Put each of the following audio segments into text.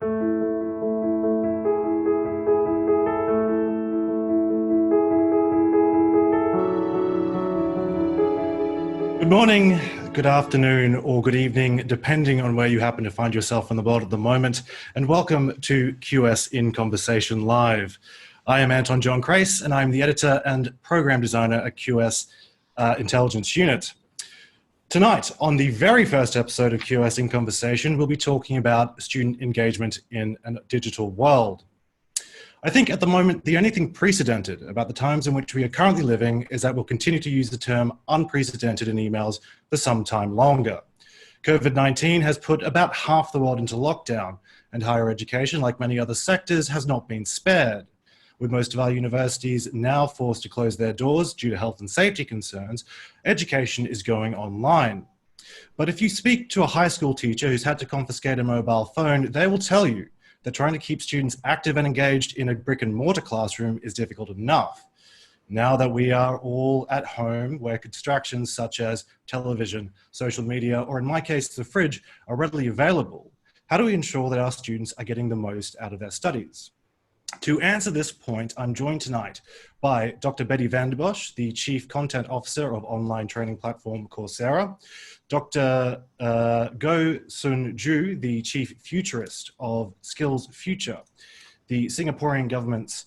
Good morning, good afternoon, or good evening, depending on where you happen to find yourself in the world at the moment, and welcome to QS in Conversation Live. I am Anton John Crace, and I'm the editor and program designer at QS Intelligence Unit. Tonight, on the very first episode of QS in Conversation, we'll be talking about student engagement in a digital world. I think at the moment, the only thing precedented about the times in which we are currently living is that we'll continue to use the term unprecedented in emails for some time longer. COVID-19 has put about half the world into lockdown, and higher education, like many other sectors, has not been spared. With most of our universities now forced to close their doors due to health and safety concerns, education is going online. But if you speak to a high school teacher who's had to confiscate a mobile phone, they will tell you that trying to keep students active and engaged in a brick and mortar classroom is difficult enough. Now that we are all at home, where distractions such as television, social media, or in my case, the fridge, are readily available, how do we ensure that our students are getting the most out of their studies? To answer this point, I'm joined tonight by Dr. Betty Vanderbosch, the Chief Content Officer of online training platform Coursera, Dr. Go Sun Ju, the Chief Futurist of Skills Future, the Singaporean government's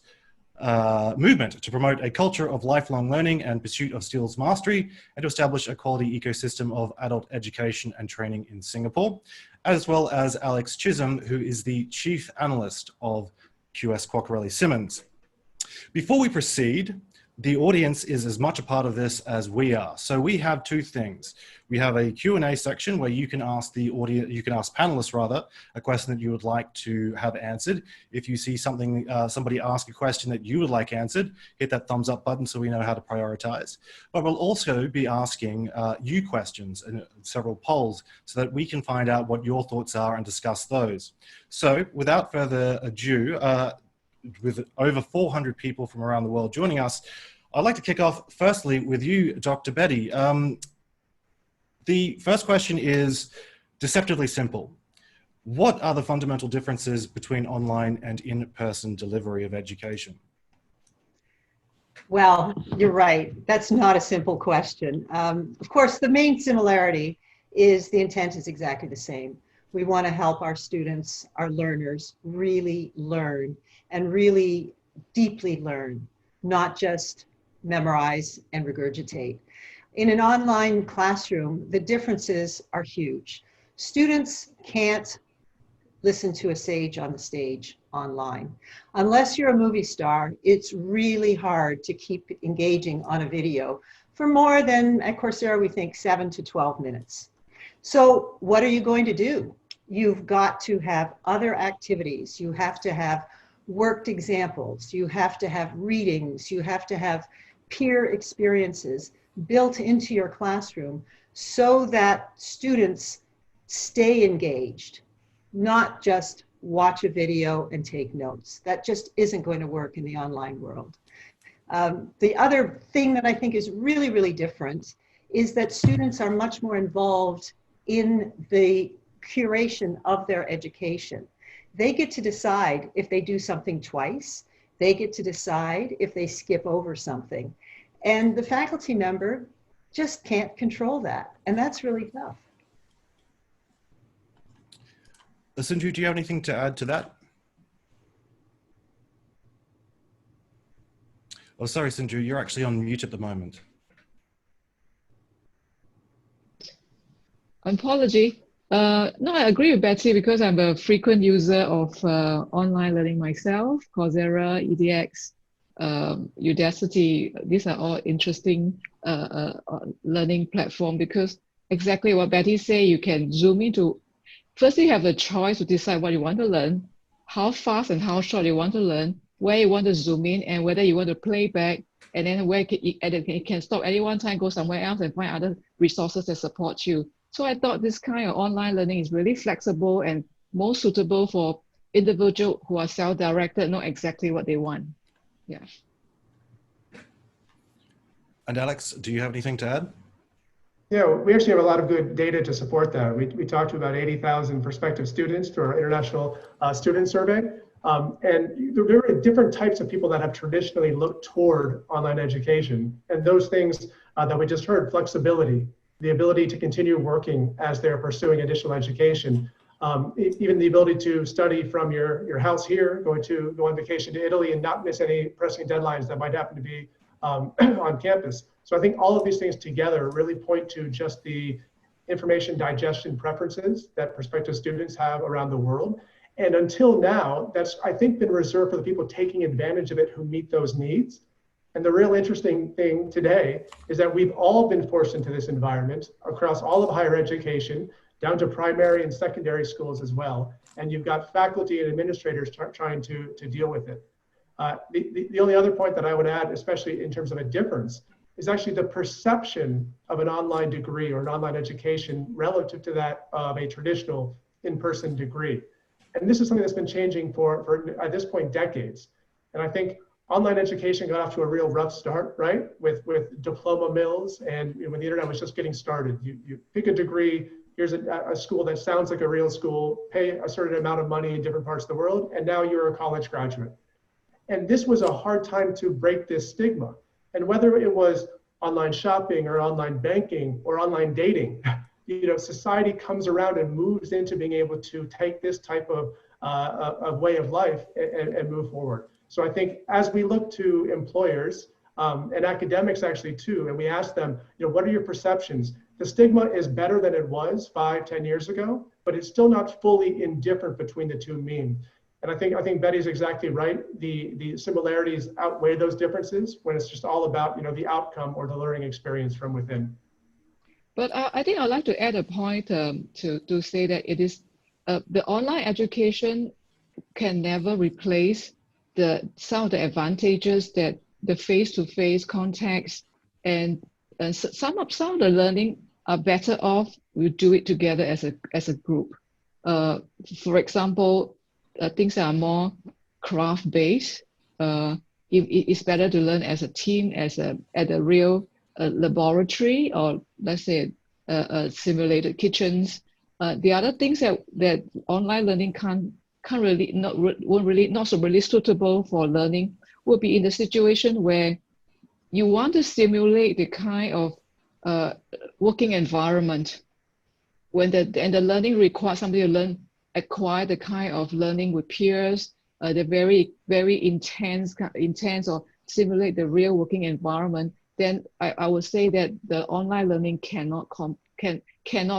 movement to promote a culture of lifelong learning and pursuit of skills mastery and to establish a quality ecosystem of adult education and training in Singapore, as well as Alex Chisholm, who is the Chief Analyst of QS Quacquarelli Symonds. Before we proceed, the audience is as much a part of this as we are. So we have two things. We have a Q&A section where you can ask the audience, you can ask panelists rather, a question that you would like to have answered. If you see something, somebody ask a question that you would like answered, hit that thumbs up button so we know how to prioritize. But we'll also be asking you questions and several polls so that we can find out what your thoughts are and discuss those. So without further ado, with over 400 people from around the world joining us, I'd like to kick off firstly with you, Dr. Betty. The first question is deceptively simple. What are the fundamental differences between online and in-person delivery of education? Well, you're right. That's not a simple question. Of course, the main similarity is the intent is exactly the same. We want to help our students, our learners, really learn and really deeply learn, not just memorize and regurgitate. In an online classroom, the differences are huge. Students can't listen to a sage on the stage online. Unless you're a movie star, it's really hard to keep engaging on a video for more than, at Coursera, we think 7 to 12 minutes. So what are you going to do? You've got to have other activities. You have to have worked examples. You have to have readings. You have to have peer experiences built into your classroom so that students stay engaged, not just watch a video and take notes. That just isn't going to work in the online world. The other thing that I think is really, really different is that students are much more involved in the curation of their education. They get to decide if they do something twice. They get to decide if they skip over something. And the faculty member just can't control that. And that's really tough. Sanju, do you have anything to add to that? Oh, sorry, Sanju, you're actually on mute at the moment. Apology. No, I agree with Betty because I'm a frequent user of online learning myself, Coursera, EDX, Udacity. These are all interesting learning platform because exactly what Betty said, you can zoom into, first you have the choice to decide what you want to learn, how fast and how short you want to learn, where you want to zoom in and whether you want to play back, and then where it can stop any one time, go somewhere else and find other resources that support you. So I thought this kind of online learning is really flexible and more suitable for individuals who are self-directed, know exactly what they want. Yeah. And Alex, do you have anything to add? Yeah, we actually have a lot of good data to support that. We talked to about 80,000 prospective students through our international student survey. And there are different types of people that have traditionally looked toward online education. And those things that we just heard, flexibility, the ability to continue working as they're pursuing additional education, even the ability to study from your house here, go on vacation to Italy and not miss any pressing deadlines that might happen to be on campus. So I think all of these things together really point to just the information digestion preferences that prospective students have around the world. And until now, that's, I think, been reserved for the people taking advantage of it who meet those needs. And the real interesting thing today is that we've all been forced into this environment across all of higher education, down to primary and secondary schools as well. And you've got faculty and administrators trying to deal with it. The only other point that I would add, especially in terms of a difference, is actually the perception of an online degree or an online education relative to that of a traditional in-person degree. And this is something that's been changing for at this point, decades. And I think online education got off to a real rough start, right? With diploma mills, and when the internet was just getting started. You pick a degree, here's a school that sounds like a real school, pay a certain amount of money in different parts of the world, and now you're a college graduate. And this was a hard time to break this stigma. And whether it was online shopping or online banking or online dating, society comes around and moves into being able to take this type of way of life and move forward. So I think as we look to employers and academics actually too, and we ask them, what are your perceptions? The stigma is better than it was 5-10 years ago, but it's still not fully indifferent between the two means. And I think Betty's exactly right. The similarities outweigh those differences when it's just all about the outcome or the learning experience from within. But I think I'd like to add a point to say that it is the online education can never replace some of the advantages that the face-to-face contacts and some of the learning are better off. We do it together as a group. For example, things that are more craft-based. It's better to learn as a team, at a real laboratory, or let's say simulated kitchens. The other things that online learning not so really suitable for learning will be in the situation where you want to simulate the kind of working environment when the learning requires somebody to acquire the kind of learning with peers, the very, very intense or simulate the real working environment, then I would say that the online learning cannot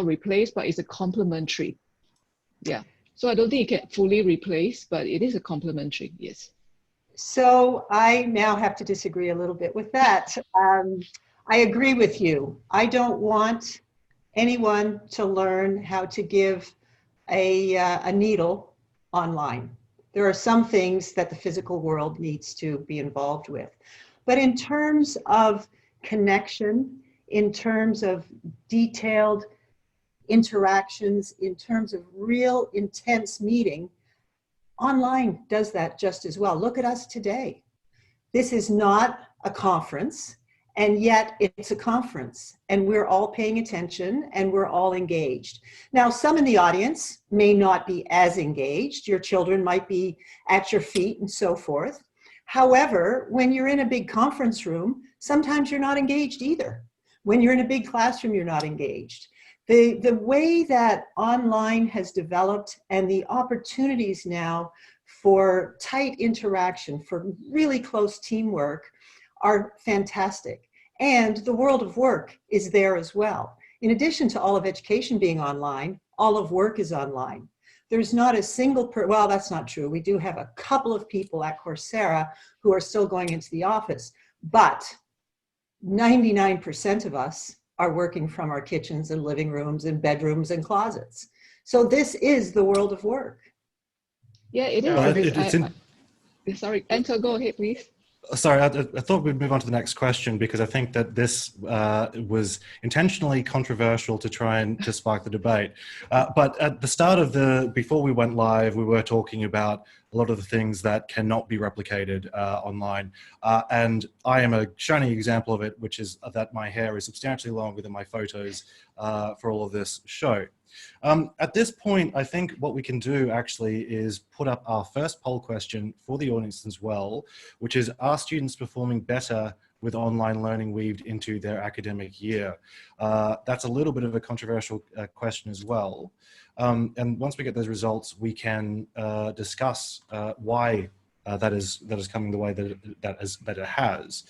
replace, but it's a complementary. Yeah. So I don't think it can fully replace, but it is a complementary, yes. So I now have to disagree a little bit with that. I agree with you. I don't want anyone to learn how to give a needle online. There are some things that the physical world needs to be involved with. But in terms of connection, in terms of detailed interactions, in terms of real intense meeting, online does that just as well. Look at us today. This is not a conference, and yet it's a conference, and we're all paying attention and we're all engaged. Now, some in the audience may not be as engaged. Your children might be at your feet and so forth. However, when you're in a big conference room, sometimes you're not engaged either. When you're in a big classroom, you're not engaged. The way that online has developed and the opportunities now for tight interaction, for really close teamwork, are fantastic. And the world of work is there as well. In addition to all of education being online, all of work is online. There's not a single well, that's not true. We do have a couple of people at Coursera who are still going into the office, but 99% of us are working from our kitchens and living rooms and bedrooms and closets. So this is the world of work. Yeah, it is. Sorry, Anto, go ahead, please. Sorry, I thought we'd move on to the next question because I think that this was intentionally controversial to try and to spark the debate. But at the start of before we went live, we were talking about a lot of the things that cannot be replicated online. And I am a shining example of it, which is that my hair is substantially longer than my photos for all of this show. At this point, I think what we can do actually is put up our first poll question for the audience as well, which is, are students performing better with online learning weaved into their academic year? That's a little bit of a controversial question as well. And once we get those results, we can discuss why that is coming the way that it has.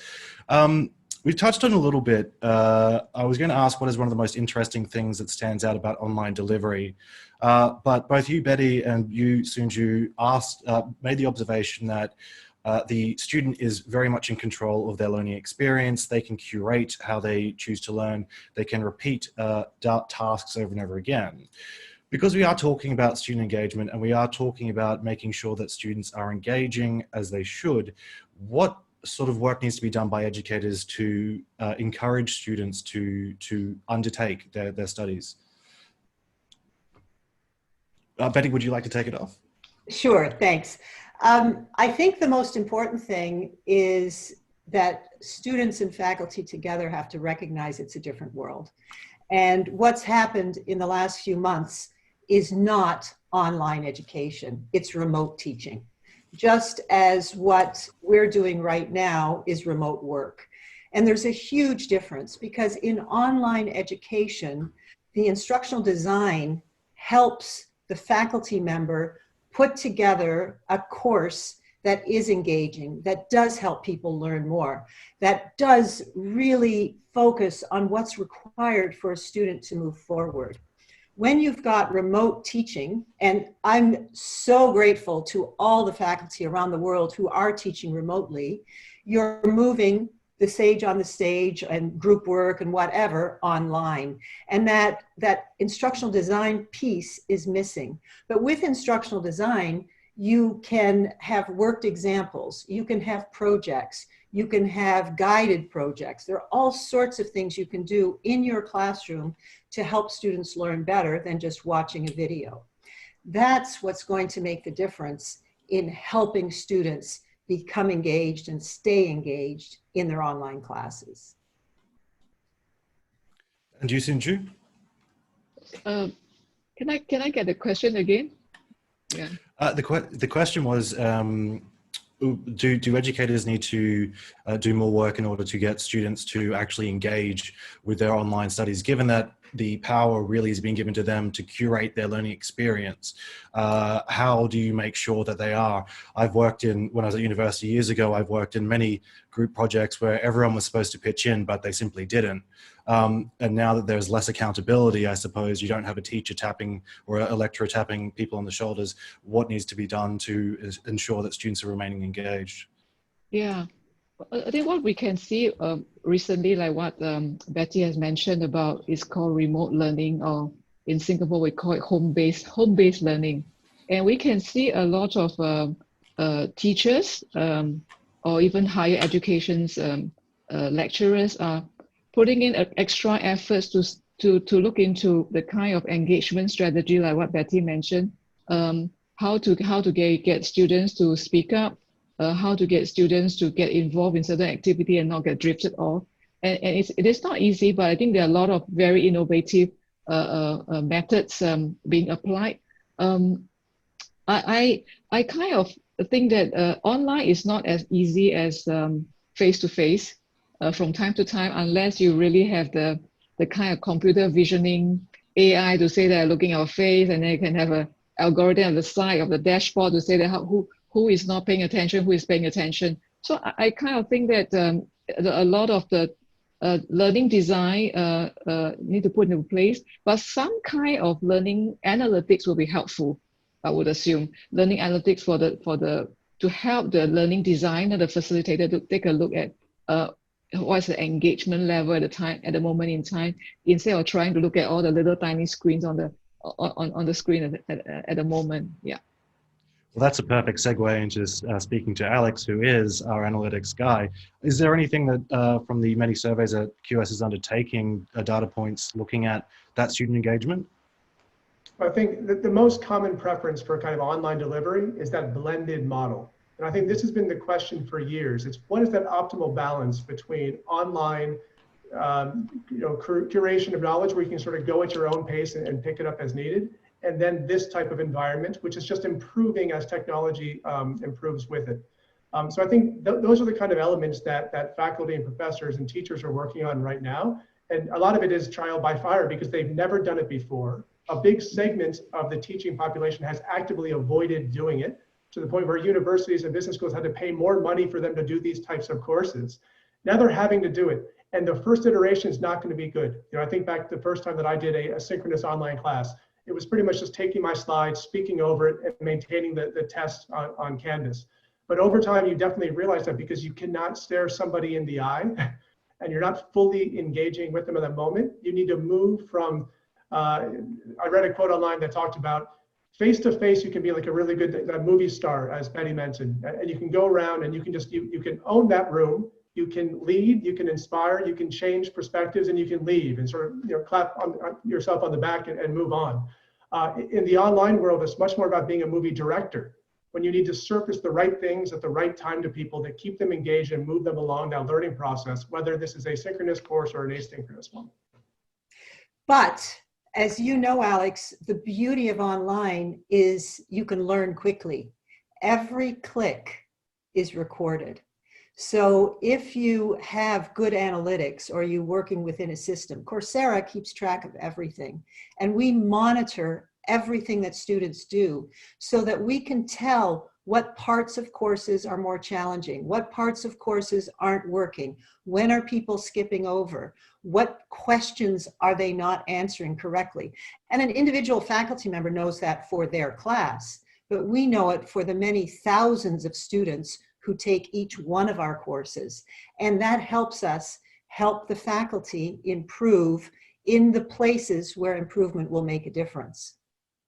We've touched on a little bit. I was going to ask what is one of the most interesting things that stands out about online delivery, but both you, Betty, and you, Sunju, made the observation that the student is very much in control of their learning experience. They can curate how they choose to learn. They can repeat tasks over and over again. Because we are talking about student engagement and we are talking about making sure that students are engaging as they should, what sort of work needs to be done by educators to encourage students to undertake their studies? Betty, would you like to take it off? Sure, thanks. I think the most important thing is that students and faculty together have to recognize it's a different world. And what's happened in the last few months is not online education, it's remote teaching. Just as what we're doing right now is remote work. And there's a huge difference because in online education, the instructional design helps the faculty member put together a course that is engaging, that does help people learn more, that does really focus on what's required for a student to move forward. When you've got remote teaching, and I'm so grateful to all the faculty around the world who are teaching remotely, you're moving the sage on the stage and group work and whatever online. And that instructional design piece is missing. But with instructional design, you can have worked examples, you can have projects, you can have guided projects. There are all sorts of things you can do in your classroom to help students learn better than just watching a video. That's what's going to make the difference in helping students become engaged and stay engaged in their online classes. And you, Sunju? Can I get the question again? Yeah. The question was, do educators need to do more work in order to get students to actually engage with their online studies, given that the power really is being given to them to curate their learning experience? How do you make sure that they are? When I was at university years ago, I've worked in many group projects where everyone was supposed to pitch in, but they simply didn't. And now that there's less accountability, I suppose you don't have a teacher tapping or a lecturer tapping people on the shoulders. What needs to be done to ensure that students are remaining engaged? Yeah. I think what we can see recently, like what Betty has mentioned about, is called remote learning, or in Singapore we call it home-based learning. And we can see a lot of teachers or even higher education's lecturers are putting in extra efforts to look into the kind of engagement strategy, like what Betty mentioned, how to get students to speak up, how to get students to get involved in certain activity and not get drifted off. And it is not easy, but I think there are a lot of very innovative methods being applied. I kind of think that online is not as easy as face-to-face from time to time, unless you really have the kind of computer visioning AI to say that looking at our face, and then you can have an algorithm at the side of the dashboard to say that who is not paying attention, who is paying attention. So I kind of think that a lot of the learning design need to put into place, but some kind of learning analytics will be helpful, I would assume. Learning analytics to help the learning designer, the facilitator, to take a look at what's the engagement level at the moment in time, instead of trying to look at all the little tiny screens on the screen at the moment. Yeah. Well, that's a perfect segue into speaking to Alex, who is our analytics guy. Is there anything that from the many surveys that QS is undertaking, data points looking at that student engagement? I think that the most common preference for kind of online delivery is that blended model. And I think this has been the question for years. It's what is that optimal balance between online curation of knowledge where you can sort of go at your own pace and pick it up as needed, and then this type of environment, which is just improving as technology improves with it. So I think those are the kind of elements that faculty and professors and teachers are working on right now. And a lot of it is trial by fire because they've never done it before. A big segment of the teaching population has actively avoided doing it, to the point where universities and business schools had to pay more money for them to do these types of courses. Now they're having to do it. And the first iteration is not going to be good. I think back to the first time that I did a synchronous online class, it was pretty much just taking my slides, speaking over it, and maintaining the test on Canvas. But over time, you definitely realize that because you cannot stare somebody in the eye and you're not fully engaging with them in that moment, you need to move from, I read a quote online that talked about face to face, you can be like a really good movie star, as Betty mentioned, and you can go around and you can just, you can own that room. You can lead, you can inspire, you can change perspectives, and you can leave and sort of clap on yourself on the back and move on. In the online world, it's much more about being a movie director, when you need to surface the right things at the right time to people that keep them engaged and move them along that learning process, whether this is a synchronous course or an asynchronous one. But as you know, Alex, the beauty of online is you can learn quickly. Every click is recorded. So if you have good analytics or you're working within a system, Coursera keeps track of everything. And we monitor everything that students do so that we can tell what parts of courses are more challenging, what parts of courses aren't working, when are people skipping over, what questions are they not answering correctly. And an individual faculty member knows that for their class, but we know it for the many thousands of students who take each one of our courses. And that helps us help the faculty improve in the places where improvement will make a difference.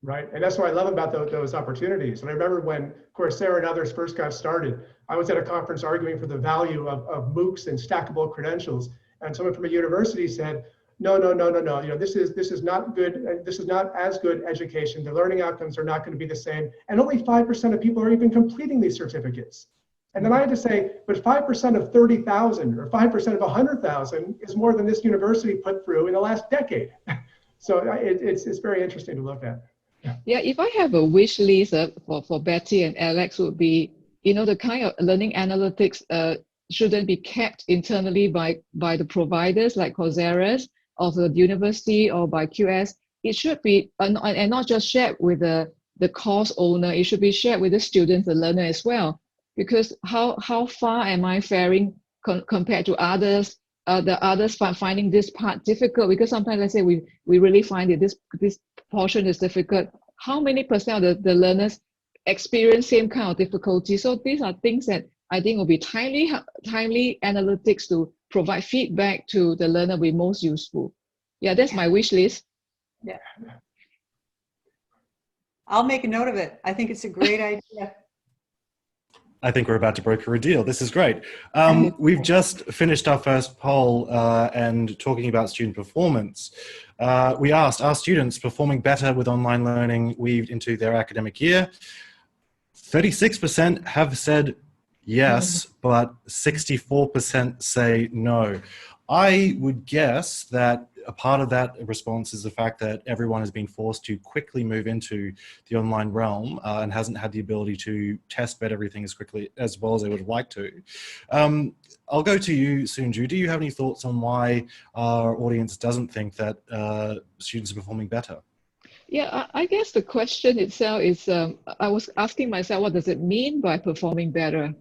Right, and that's what I love about those opportunities. And I remember when Coursera and others first got started, I was at a conference arguing for the value of MOOCs and stackable credentials. And someone from a university said, no, this is not good. This is not as good education. The learning outcomes are not going to be the same. And only 5% of people are even completing these certificates. And then I had to say, but 5% of 30,000 or 5% of 100,000 is more than this university put through in the last decade. So it's very interesting to look at. Yeah, if I have a wish list for Betty and Alex would be, the kind of learning analytics shouldn't be kept internally by the providers like Coursera of the university or by QS. It should be, and not just shared with the course owner, it should be shared with the students, the learner as well. Because how far am I faring compared to others? The others finding this part difficult, because sometimes let's say we really find that this portion is difficult. How many percent of the learners experience same kind of difficulty? So these are things that I think will be timely analytics to provide feedback to the learner will be most useful. Yeah, that's my wish list. Yeah, I'll make a note of it. I think it's a great idea. I think we're about to broker a deal. This is great. We've just finished our first poll and talking about student performance. We asked, are students performing better with online learning weaved into their academic year? 36% have said yes, but 64% say no. I would guess that a part of that response is the fact that everyone has been forced to quickly move into the online realm and hasn't had the ability to test bed everything as quickly as well as they would have liked to. I'll go to you, Soonju. Do you have any thoughts on why our audience doesn't think that students are performing better? Yeah, I guess the question itself is, I was asking myself, what does it mean by performing better?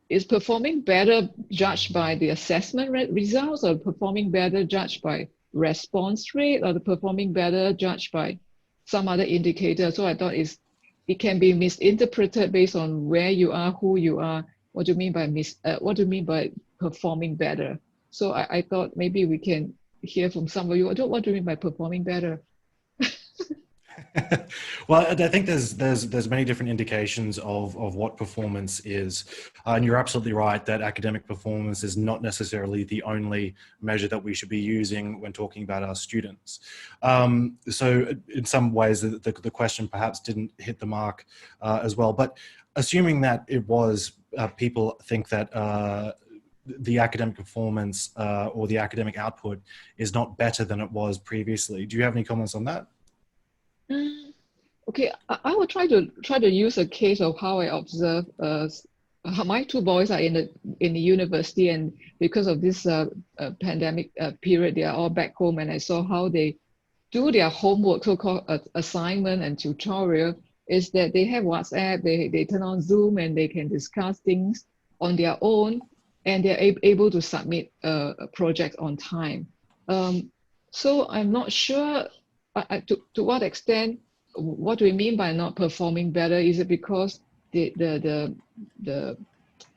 Is performing better judged by the assessment results, or performing better judged by response rate, or the performing better judged by some other indicator? So I thought it can be misinterpreted based on where you are, who you are. What do you mean by performing better? So I thought maybe we can hear from some of you. What do you mean by performing better? Well, I think there's many different indications of what performance is, and you're absolutely right that academic performance is not necessarily the only measure that we should be using when talking about our students. So, in some ways, the question perhaps didn't hit the mark as well. But assuming that it was, people think that the academic performance or the academic output is not better than it was previously. Do you have any comments on that? Okay, I will try to use a case of how I observe. How my two boys are in the university, and because of this pandemic period, they are all back home, and I saw how they do their homework, so-called assignment and tutorial. Is that they have WhatsApp, they turn on Zoom, and they can discuss things on their own, and they're able to submit a project on time. So I'm not sure to what extent, what do we mean by not performing better? Is it because the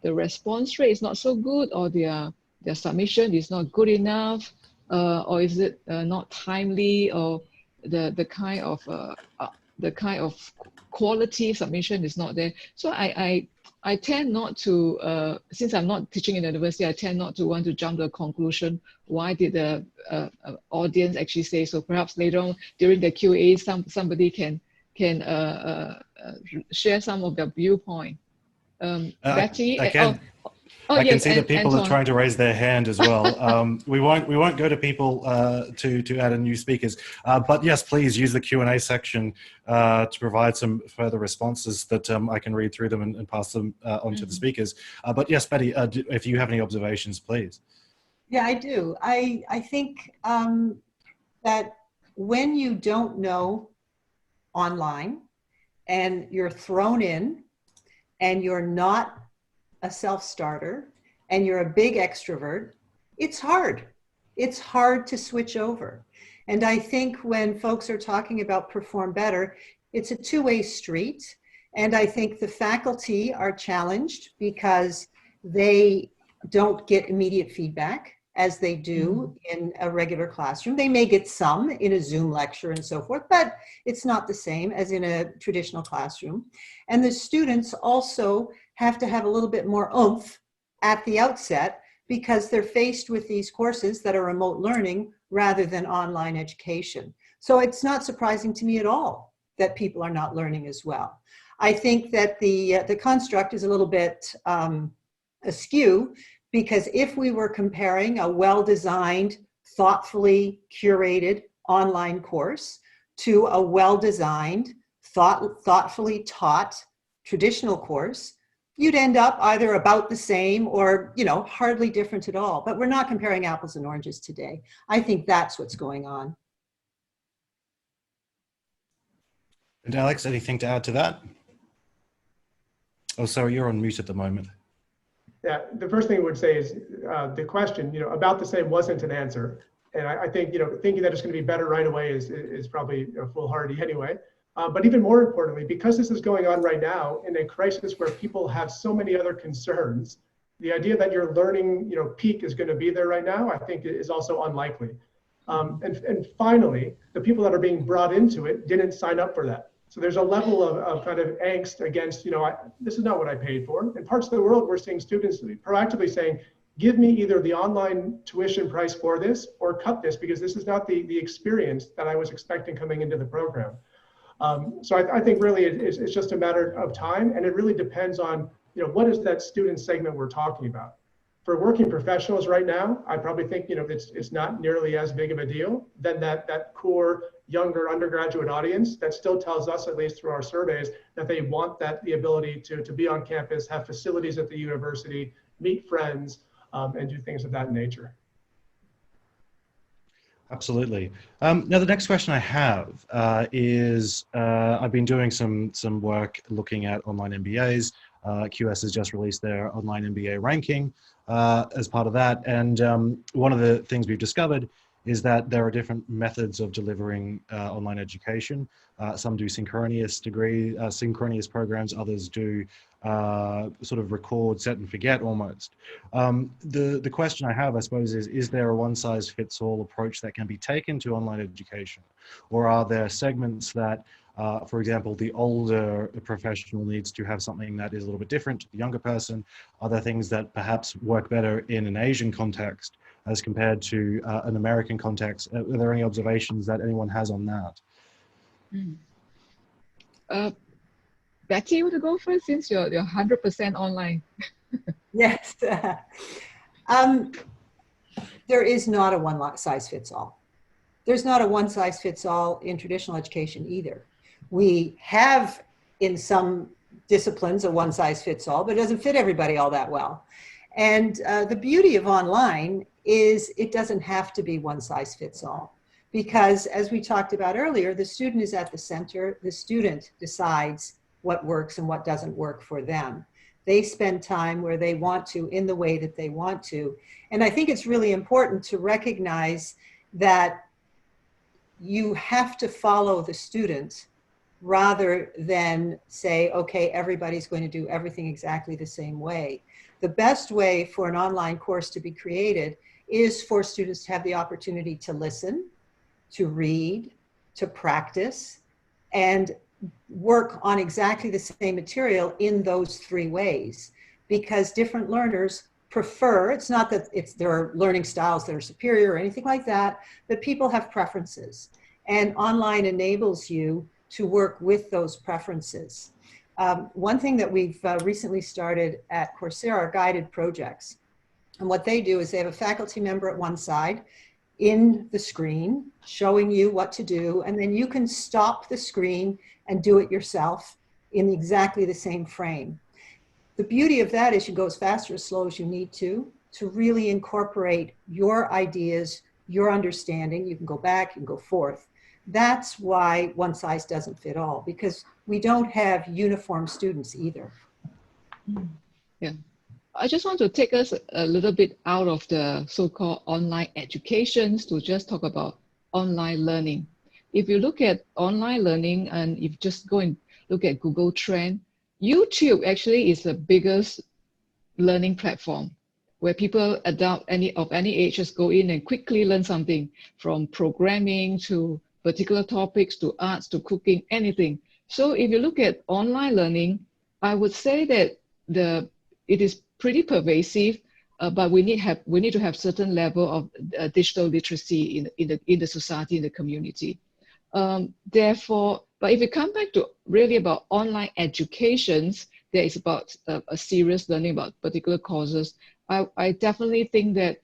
response rate is not so good, or their submission is not good enough, or is it not timely, or the kind of quality submission is not there? So I tend not to, since I'm not teaching in the university, I tend not to want to jump to a conclusion. Why did the audience actually say so? Perhaps later on during the Q&A, somebody can share some of their viewpoint. Betty, I can. I yes, can see that people Anton are trying to raise their hand as well. We won't go to people to add in new speakers, but yes, please use the Q&A section to provide some further responses that I can read through them and pass them on to the speakers. But yes, Betty, if you have any observations, please. Yeah, I do. I think that when you don't know online and you're thrown in and you're not a self-starter and you're a big extrovert, it's hard. It's hard to switch over. And I think when folks are talking about perform better, it's a two-way street. And I think the faculty are challenged because they don't get immediate feedback as they do in a regular classroom. They may get some in a Zoom lecture and so forth, but it's not the same as in a traditional classroom. And the students also have to have a little bit more oomph at the outset because they're faced with these courses that are remote learning rather than online education. So it's not surprising to me at all that people are not learning as well. I think that the construct is a little bit askew, because if we were comparing a well-designed, thoughtfully curated online course to a well-designed, thoughtfully taught traditional course, you'd end up either about the same or, hardly different at all. But we're not comparing apples and oranges today. I think that's what's going on. And Alex, anything to add to that? Oh, sorry, you're on mute at the moment. Yeah, the first thing I would say is the question, about the same wasn't an answer. And I think, thinking that it's going to be better right away is probably foolhardy anyway. But even more importantly, because this is going on right now in a crisis where people have so many other concerns, the idea that your learning, peak is going to be there right now, I think is also unlikely. And finally, the people that are being brought into it didn't sign up for that. So there's a level of kind of angst against, this is not what I paid for. In parts of the world, we're seeing students proactively saying, give me either the online tuition price for this or cut this because this is not the experience that I was expecting coming into the program. So I think really it's just a matter of time, and it really depends on, what is that student segment we're talking about. For working professionals right now, I probably think, it's not nearly as big of a deal than that core younger undergraduate audience that still tells us, at least through our surveys, that they want the ability to be on campus, have facilities at the university, meet friends, and do things of that nature. Absolutely. Now, the next question I have is, I've been doing some work looking at online MBAs. QS has just released their online MBA ranking as part of that. And one of the things we've discovered is that there are different methods of delivering online education. Some do synchronous programs, others do sort of record, set and forget almost. The question I have, I suppose, is there a one-size-fits-all approach that can be taken to online education? Or are there segments that, for example, the older professional needs to have something that is a little bit different to the younger person? Are there things that perhaps work better in an Asian context as compared to an American context? Are there any observations that anyone has on that? Betty, you want to go first since you're 100% online? Yes. There is not a one-size-fits-all. There's not a one-size-fits-all in traditional education either. We have, in some disciplines, a one-size-fits-all, but it doesn't fit everybody all that well. And the beauty of online is it doesn't have to be one-size-fits-all. Because as we talked about earlier, the student is at the center. The student decides what works and what doesn't work for them. They spend time where they want to, in the way that they want to. And I think it's really important to recognize that you have to follow the student rather than say, okay, everybody's going to do everything exactly the same way. The best way for an online course to be created is for students to have the opportunity to listen, to read, to practice, and work on exactly the same material in those three ways, because different learners prefer, it's not that there are learning styles that are superior or anything like that, but people have preferences. And online enables you to work with those preferences. One thing that we've recently started at Coursera are guided projects. And what they do is they have a faculty member at one side in the screen showing you what to do, and then you can stop the screen and do it yourself in exactly the same frame. The beauty of that is you go as fast or as slow as you need to really incorporate your ideas, your understanding. You can go back, you can go forth. That's why one size doesn't fit all, because we don't have uniform students either. Yeah. I just want to take us a little bit out of the so-called online educations to just talk about online learning. If you look at online learning, and if you just go and look at Google Trend, YouTube actually is the biggest learning platform where people of any age just go in and quickly learn something, from programming to particular topics to arts to cooking, anything. So if you look at online learning, I would say that it is pretty pervasive, but we need to have certain level of digital literacy in the society, in the community. Therefore, but if you come back to really about online educations, there is about a serious learning about particular courses. I definitely think that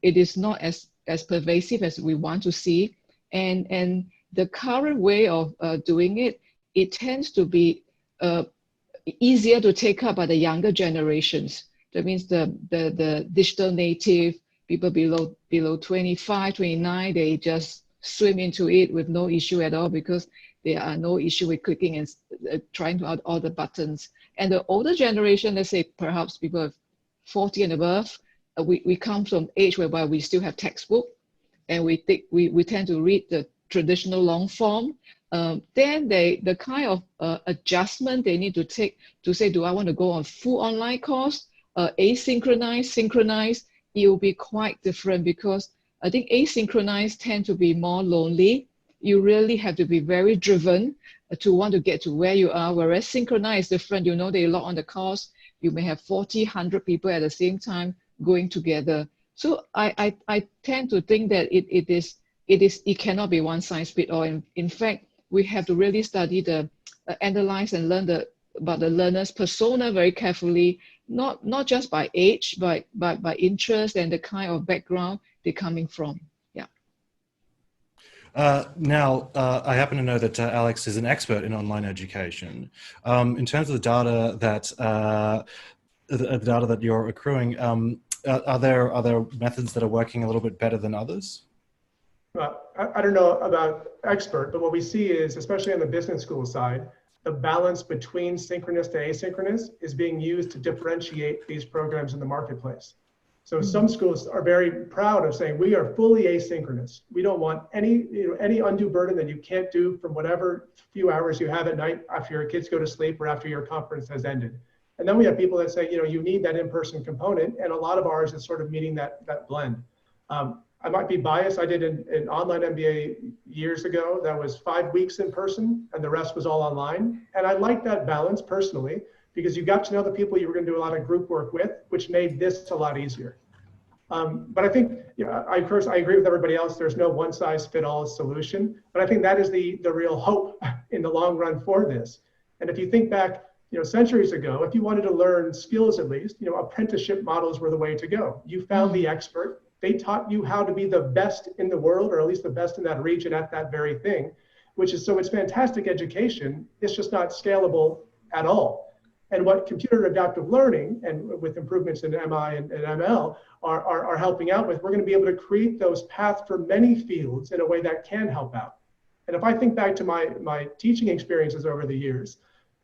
it is not as pervasive as we want to see, and the current way of doing it, it tends to be easier to take up by the younger generations. That means the digital native people below 25, 29, they just swim into it with no issue at all, because there are no issue with clicking and trying to add all the buttons. And the older generation, let's say perhaps people of 40 and above, we come from age whereby we still have textbook, and we tend to read the traditional long form. Then the kind of adjustment they need to take to say, do I want to go on full online course, asynchronized, synchronized? It will be quite different, because I think asynchronized tend to be more lonely. You really have to be very driven to want to get to where you are, whereas synchronized is different. You know, they log on the course, you may have 40, 100 people at the same time going together. So I tend to think that it cannot be one size fit all. In fact, we have to really study analyze and learn about the learner's persona very carefully, not just by age, but by interest and the kind of background they're coming from. Yeah. Now, I happen to know that Alex is an expert in online education. In terms of the data that you're accruing, are there methods that are working a little bit better than others? I don't know about expert, but what we see is, especially on the business school side, the balance between synchronous to asynchronous is being used to differentiate these programs in the marketplace. So some schools are very proud of saying we are fully asynchronous. We don't want any undue burden that you can't do from whatever few hours you have at night after your kids go to sleep or after your conference has ended. And then we have people that say, you need that in-person component, and a lot of ours is sort of meeting that blend. I might be biased. I did an online MBA years ago that was 5 weeks in person and the rest was all online. And I like that balance personally, because you got to know the people you were going to do a lot of group work with, which made this a lot easier. But I think, of course, I agree with everybody else. There's no one size fit all solution, but I think that is the real hope in the long run for this. And if you think back, centuries ago, if you wanted to learn skills, at least, apprenticeship models were the way to go. You found the expert. They taught you how to be the best in the world, or at least the best in that region at that very thing, so it's fantastic education. It's just not scalable at all. And what computer adaptive learning, and with improvements in MI and ML, are helping out with, we're going to be able to create those paths for many fields in a way that can help out. And if I think back to my teaching experiences over the years,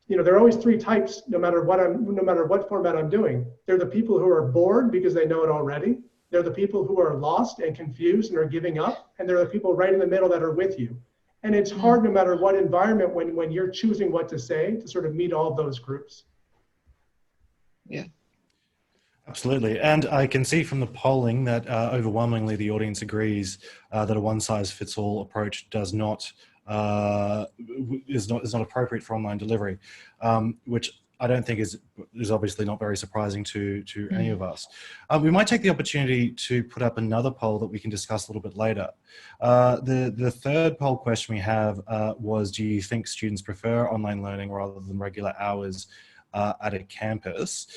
there are always three types, no matter what format I'm doing. They're the people who are bored because they know it already. They're the people who are lost and confused and are giving up. And they're the people right in the middle that are with you. And it's hard, no matter what environment, when you're choosing what to say, to sort of meet all of those groups. Yeah. Absolutely. And I can see from the polling that overwhelmingly the audience agrees that a one-size-fits-all approach is not appropriate for online delivery, which I don't think is obviously not very surprising to any of us. We might take the opportunity to put up another poll that we can discuss a little bit later. The third poll question we have was, do you think students prefer online learning rather than regular hours at a campus?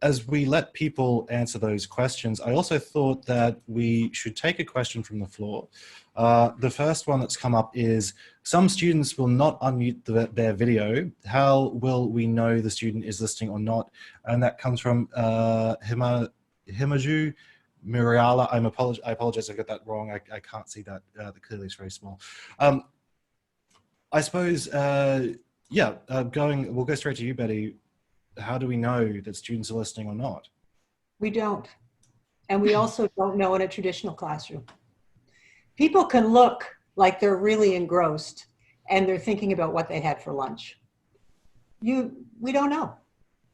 As we let people answer those questions, I also thought that we should take a question from the floor. The first one that's come up is, some students will not unmute their video. How will we know the student is listening or not? And that comes from Himaju Muriala. I apologize, I got that wrong. I can't see that clearly, it's very small. I suppose, we'll go straight to you, Betty. How do we know that students are listening or not? We don't. And we also don't know in a traditional classroom. People can look like they're really engrossed and they're thinking about what they had for lunch. We don't know.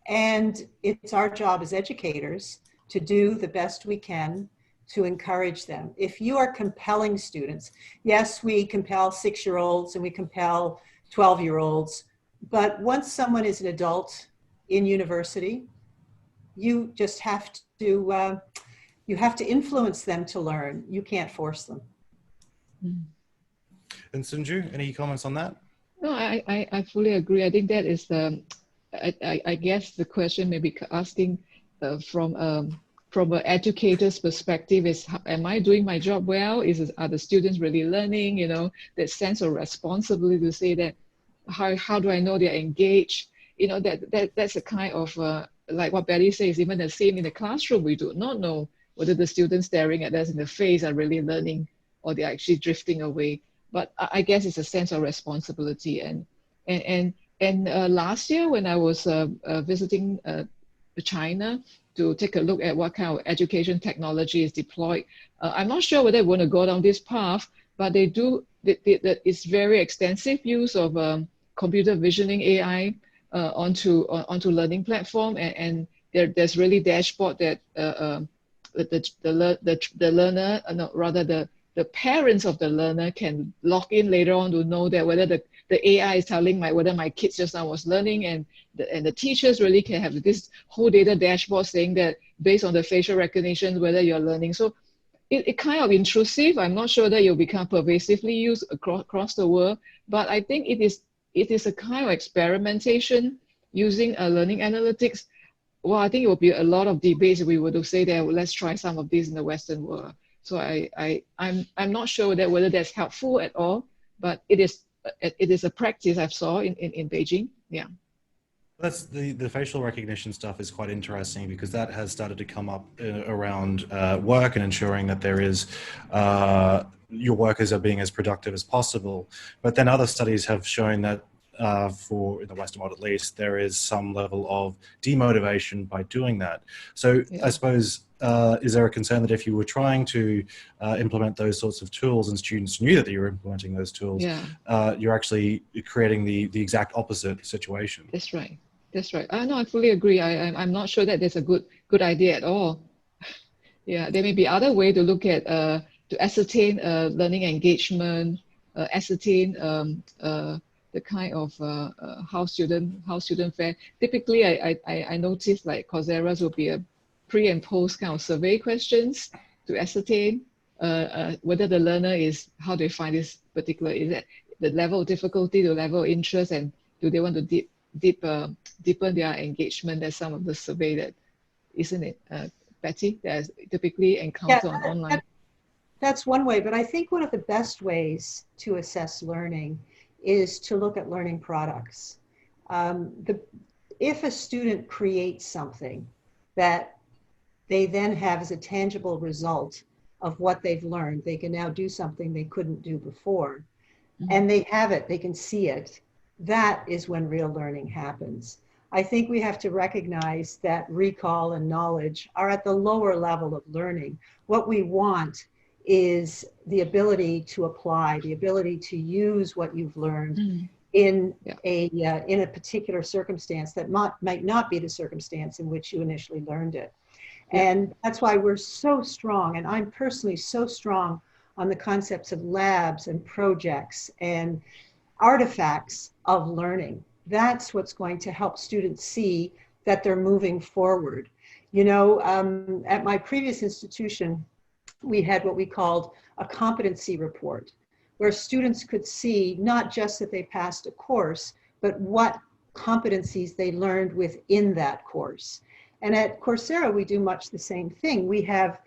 And it's our job as educators to do the best we can to encourage them. If you are compelling students, yes, we compel 6-year-olds and we compel 12-year-olds, but once someone is an adult in university, you just have to influence them to learn. You can't force them. And Sunju, any comments on that? No, I fully agree. I think that is I guess the question may be asking from an educator's perspective is, am I doing my job well? Are the students really learning? That sense of responsibility to say that, how do I know they're engaged? That's a kind of, like what Betty says, even the same in the classroom, we do not know whether the students staring at us in the face are really learning or they're actually drifting away. But I guess it's a sense of responsibility. And last year when I was visiting China to take a look at what kind of education technology is deployed, I'm not sure whether they want to go down this path, but they do. It's very extensive use of computer visioning AI onto learning platform, and there's really dashboard that the learner, the parents of the learner can log in later on to know that whether the AI is telling whether my kids just now was learning, and the teachers really can have this whole data dashboard saying that based on the facial recognition whether you're learning. So it kind of intrusive. I'm not sure that you'll become pervasively used across the world, but I think it is a kind of experimentation using learning analytics. Well, I think it will be a lot of debates if we were to say that, well, let's try some of these in the Western world. So I'm not sure that whether that's helpful at all, but it is a practice I've saw in Beijing. Yeah. That's the facial recognition stuff is quite interesting, because that has started to come up around work and ensuring that there is your workers are being as productive as possible. But then other studies have shown that for in the Western world at least, there is some level of demotivation by doing that. So I suppose, is there a concern that if you were trying to implement those sorts of tools and students knew that you were implementing those tools, you're actually creating the exact opposite situation? That's right. That's right. No, I fully agree. I'm not sure that there's a good idea at all. Yeah, there may be other way to look at to ascertain learning engagement, ascertain the kind of how student fare. Typically, I noticed like Coursera's will be a pre and post kind of survey questions to ascertain whether the learner is, how they find this particular, is it the level of difficulty, the level of interest, and do they want to deepen their engagement. That's some of the survey that, isn't it, Betty, that's typically encountered on online. That's one way, but I think one of the best ways to assess learning is to look at learning products. If a student creates something that they then have as a tangible result of what they've learned, they can now do something they couldn't do before, and they have it, they can see it. That is when real learning happens. I think we have to recognize that recall and knowledge are at the lower level of learning. What we want is the ability to apply, the ability to use what you've learned in a particular circumstance that might not be the circumstance in which you initially learned it. And that's why we're so strong, and I'm personally so strong on the concepts of labs and projects and artifacts of learning. That's what's going to help students see that they're moving forward. You know, at my previous institution, we had what we called a competency report, where students could see not just that they passed a course, but what competencies they learned within that course. And at Coursera, we do much the same thing. We have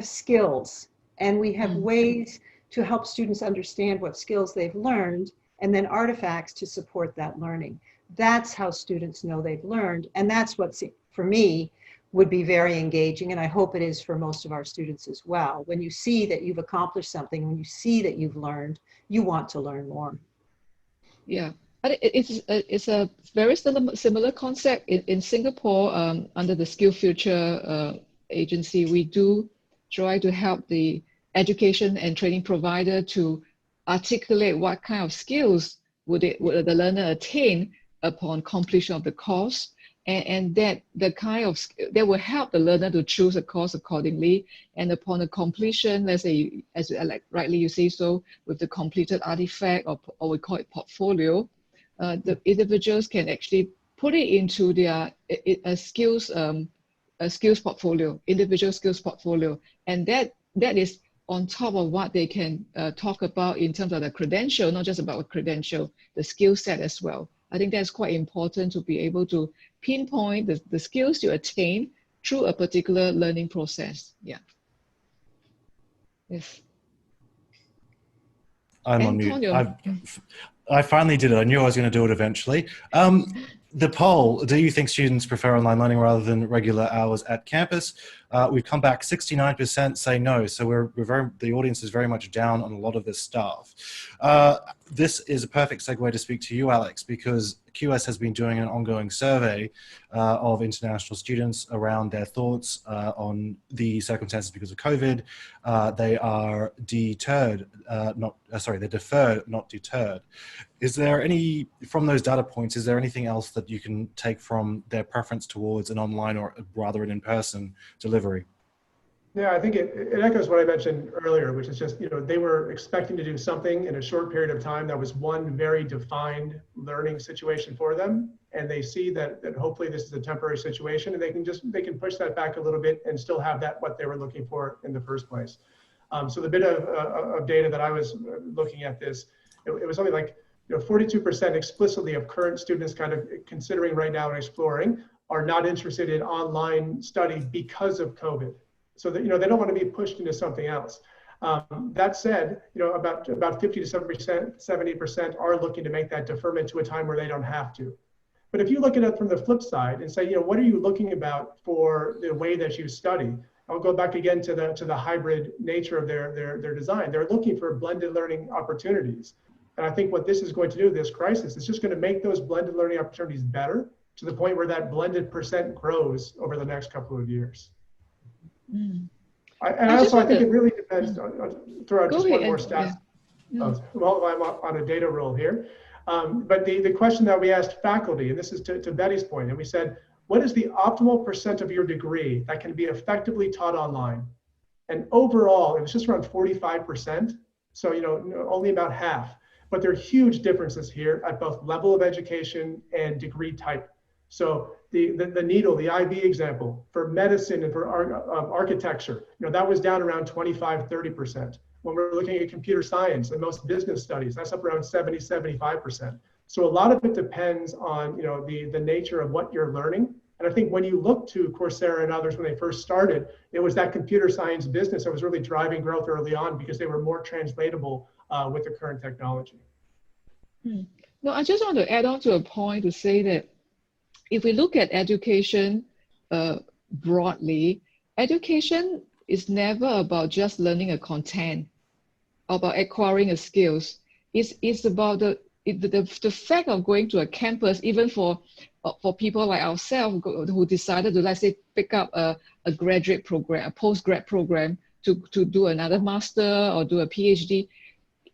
skills, and we have ways to help students understand what skills they've learned, and then artifacts to support that learning. That's how students know they've learned. And that's what, for me, would be very engaging. And I hope it is for most of our students as well. When you see that you've accomplished something, when you see that you've learned, you want to learn more. Yeah, it's a very similar concept. In Singapore, under the SkillsFuture agency, we do try to help the education and training provider to articulate what kind of skills would the learner attain upon completion of the course, and that the kind of that will help the learner to choose a course accordingly. And upon the completion, let's say, as like rightly you say so, with the completed artifact, or we call it portfolio, the individuals can actually put it into their a skills portfolio, individual skills portfolio, and that is on top of what they can talk about in terms of the credential, not just about a credential, the skill set as well. I think that's quite important to be able to pinpoint the skills you attain through a particular learning process. Yeah. Yes. I'm on mute. I finally did it. I knew I was going to do it eventually. The poll, do you think students prefer online learning rather than regular hours at campus? We've come back 69% say no. So the audience is very much down on a lot of this stuff. This is a perfect segue to speak to you, Alex, because QS has been doing an ongoing survey of international students around their thoughts on the circumstances because of COVID. They are deterred, they're deferred, not deterred. Is there any, from those data points, is there anything else that you can take from their preference towards an online or rather an in-person delivery? Yeah, I think it echoes what I mentioned earlier, which is just, they were expecting to do something in a short period of time that was one very defined learning situation for them. And they see that hopefully this is a temporary situation, and they can push that back a little bit and still have that what they were looking for in the first place. So the bit of data that I was looking at this, it was something like 42% explicitly of current students kind of considering right now and exploring are not interested in online study because of COVID. So that, they don't want to be pushed into something else. That said, about 50 to 70% are looking to make that deferment to a time where they don't have to. But if you look at it from the flip side and say, what are you looking about for the way that you study? I'll go back again to the hybrid nature of their design. They're looking for blended learning opportunities. And I think what this is going to do, this crisis, is just going to make those blended learning opportunities better to the point where that blended percent grows over the next couple of years. Mm. I think it really depends. Throw out just one more stat. Yeah. Well, I'm on a data roll here. But the question that we asked faculty, and this is to Betty's point, and we said, what is the optimal percent of your degree that can be effectively taught online? And overall, it was just around 45%. So, only about half. But there are huge differences here at both level of education and degree type. So the needle, the IV example for medicine and for architecture, that was down around 25, 30%. When we're looking at computer science and most business studies, that's up around 70, 75%. So a lot of it depends on the nature of what you're learning. And I think when you look to Coursera and others when they first started, it was that computer science business that was really driving growth early on because they were more translatable with the current technology. No, I just want to add on to a point to say that if we look at education broadly, education is never about just learning a content, about acquiring a skills. It's about the fact of going to a campus, even for people like ourselves who decided to, let's say, pick up a graduate program, a post-grad program to do another master or do a PhD.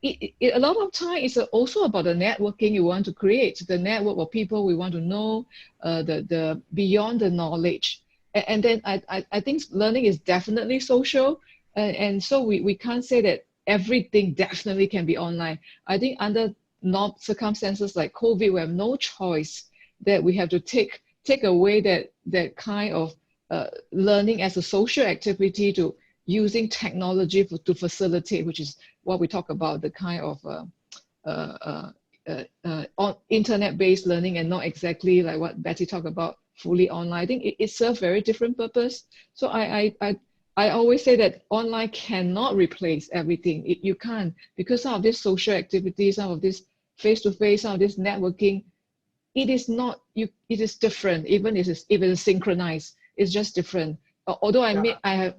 A lot of time it's also about the networking you want to create, the network of people we want to know, the beyond the knowledge. And then I think learning is definitely social. And so we can't say that everything definitely can be online. I think under circumstances like COVID, we have no choice that we have to take away that kind of learning as a social activity to using technology to facilitate, which is what we talk about, the kind of internet-based learning and not exactly like what Betty talked about, fully online. I think it serves very different purpose. So I always say that online cannot replace everything. You can't, because some of these social activities, some of this face-to-face, some of this networking, it is not, it is different, even if it's synchronized, it's just different. Although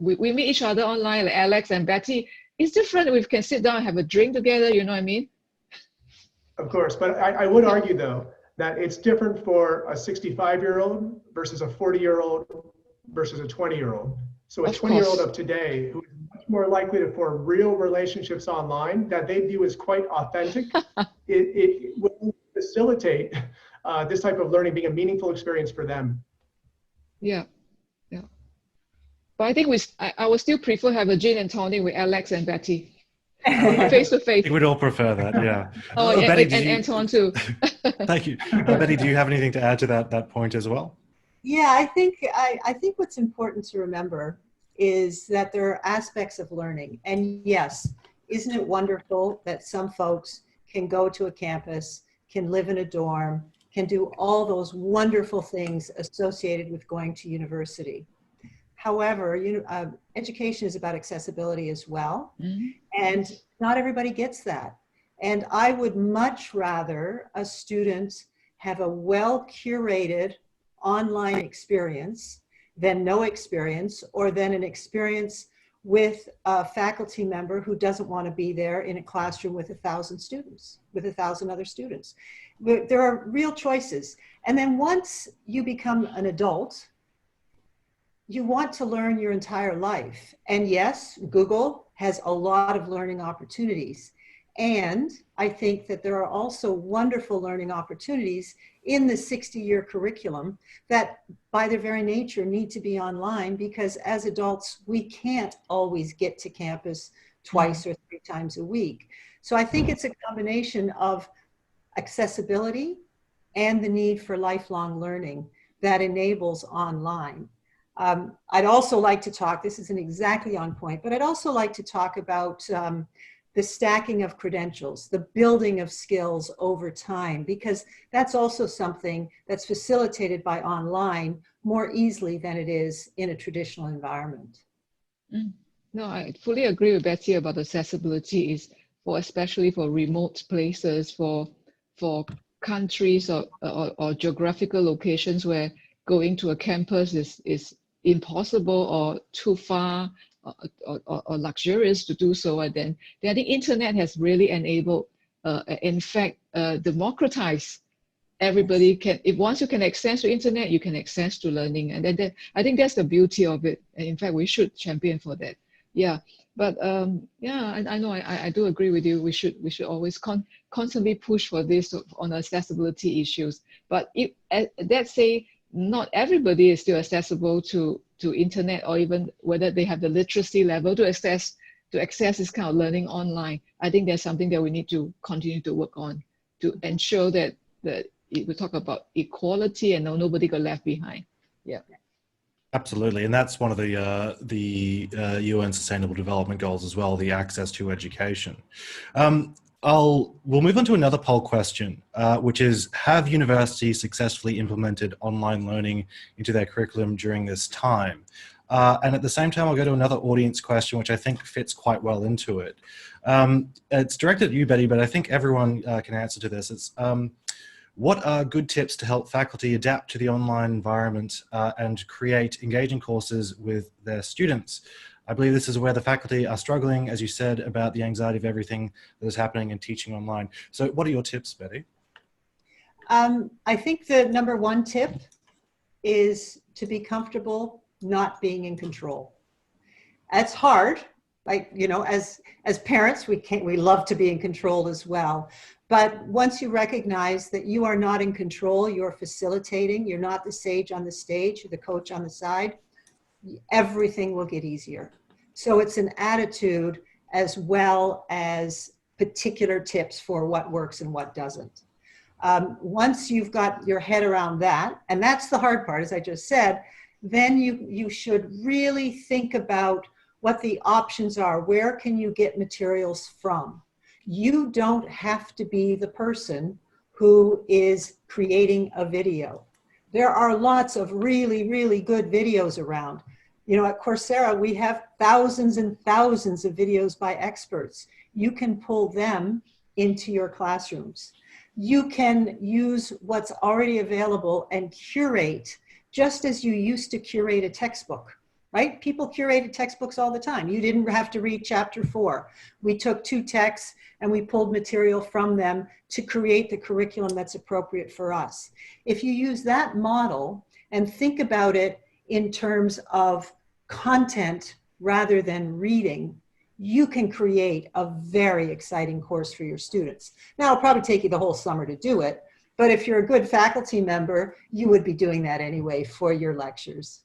we meet each other online, like Alex and Betty, it's different. We can sit down and have a drink together, you know what I mean? Of course, but I would argue though, that it's different for a 65-year-old versus a 40-year-old versus a 20-year-old. So a 20-year-old of today who is much more likely to form real relationships online that they view as quite authentic, it will facilitate this type of learning being a meaningful experience for them. Yeah. But I think I would still prefer have a gin and tonic with Alex and Betty, face to face. We would all prefer that, yeah. Oh, yeah, Betty, and Anton too. Thank you. Betty, do you have anything to add to that point as well? Yeah, I think what's important to remember is that there are aspects of learning. And yes, isn't it wonderful that some folks can go to a campus, can live in a dorm, can do all those wonderful things associated with going to university. However, education is about accessibility as well. Mm-hmm. And not everybody gets that. And I would much rather a student have a well-curated online experience than no experience, or than an experience with a faculty member who doesn't want to be there in a classroom with 1,000 students, with 1,000 other students. There are real choices. And then once you become an adult, you want to learn your entire life. And yes, Google has a lot of learning opportunities. And I think that there are also wonderful learning opportunities in the 60-year curriculum that by their very nature need to be online, because as adults, we can't always get to campus twice or 3 times a week. So I think it's a combination of accessibility and the need for lifelong learning that enables online. I'd also like to talk, this isn't exactly on point, but I'd also like to talk about the stacking of credentials, the building of skills over time, because that's also something that's facilitated by online more easily than it is in a traditional environment. No, I fully agree with Betty about accessibility, is especially for remote places, for countries or geographical locations where going to a campus is impossible or too far or luxurious to do so. And then I think internet has really enabled in fact, democratize. Everybody can, if once you can access to internet, you can access to learning. And then I think that's the beauty of it. And in fact, we should champion for that. Yeah, but yeah, I know I do agree with you. We should always constantly push for this on accessibility issues. But if let's say not everybody is still accessible to internet, or even whether they have the literacy level to access this kind of learning online, I think that's something that we need to continue to work on to ensure that we talk about equality and nobody got left behind. Yeah. Absolutely, and that's one of the UN Sustainable Development Goals as well, the access to education. We'll move on to another poll question, which is, have universities successfully implemented online learning into their curriculum during this time? And at the same time, I'll go to another audience question, which I think fits quite well into it. It's directed at you, Betty, but I think everyone can answer to this. It's, what are good tips to help faculty adapt to the online environment and create engaging courses with their students? I believe this is where the faculty are struggling, as you said, about the anxiety of everything that is happening in teaching online. So what are your tips, Betty? I think the number one tip is to be comfortable not being in control. That's hard. Like, you know, as parents, we love to be in control as well. But once you recognize that you are not in control, you're facilitating, you're not the sage on the stage, you're the coach on the side, everything will get easier. So it's an attitude as well as particular tips for what works and what doesn't. Once you've got your head around that, and that's the hard part, as I just said, then you should really think about what the options are. Where can you get materials from? You don't have to be the person who is creating a video. There are lots of really, really good videos around. You know, at Coursera, we have thousands and thousands of videos by experts. You can pull them into your classrooms. You can use what's already available and curate, just as you used to curate a textbook. Right? People curated textbooks all the time. You didn't have to read chapter 4. We took 2 texts and we pulled material from them to create the curriculum that's appropriate for us. If you use that model and think about it in terms of content rather than reading, you can create a very exciting course for your students. Now, it'll probably take you the whole summer to do it, but if you're a good faculty member, you would be doing that anyway for your lectures.